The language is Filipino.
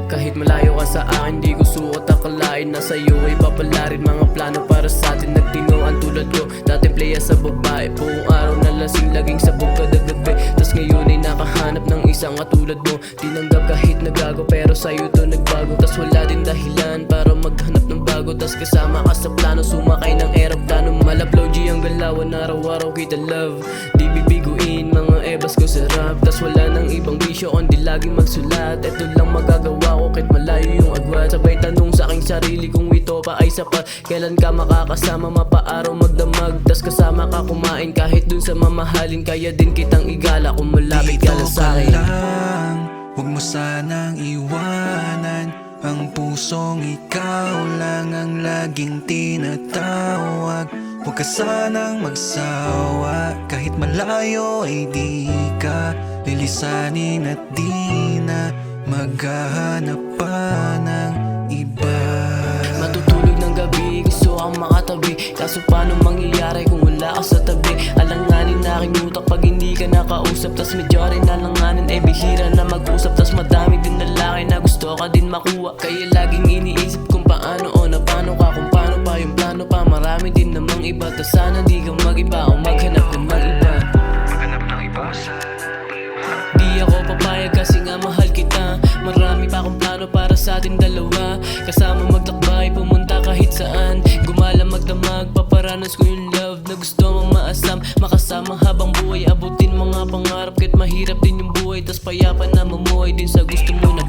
Kahit malayo ka sa akin, di ko suot akalain na sa'yo ay papalarin mga plano para sa atin. Nagtinoan tulad ko, dati playa sa babae. Buong araw na lasing, laging sabog kada gabi. Tas ngayon ay nakahanap ng isang katulad mo. Tinanggap kahit nagago, pero sa'yo to nagbago. Tas wala din dahilan para maghanap ng bago. Tas kasama ka sa plano, sumakay ng aeroplano. Malablaw G ang galawan, araw-araw kita love. Di bibiguin, mga ebas ko sarap. Tas wala nang ibang bisyo, kundi laging magsulat. Ito lang magagawa ko kahit malayo yung agwat. Sabay tanong sa aking sarili kung ito pa ay sapat. Kailan ka makakasama, mapaaraw magdamag. Tas kasama ka kumain kahit dun sa mamahalin. Kaya din kitang igala kung malapit ka lang sa'kin. Dito ka lang, huwag mo sanang iwanan. Ang pusong ikaw lang ang laging tinatawag. Huwag ka sanang magsawa, kahit malayo ay di ka lilisanin at di na maghahanap pa ng iba. Matutulog ng gabi, gusto kang makatabi. Kaso paano mangyayari kung wala ka sa tabi? Alanganin na aking utak pag hindi ka nakausap. Tas medyo rin alanganin, eh bihira na mag-usap. Tas madami din lalaki na gusto ka din makuha. Kaya laging iniisip kung paano o na paano ka. Kung paano pa yung plano pa, marami din namang iba. Tas sana di ka mag-iba o maghanap ka ng iba. Maghanap ng iba. Di ako papayag kasi nga mahal kita. Marami pa akong plano para sa atin dalawa. Kasama magtakbay, pumunta kahit saan. Gumala magdamag, paparanas ko yung love na gusto mong maasam. Makasama habang buhay, abutin mga pangarap. Kahit mahirap din yung buhay, tas payapa na mamuhay din sa gusto mo na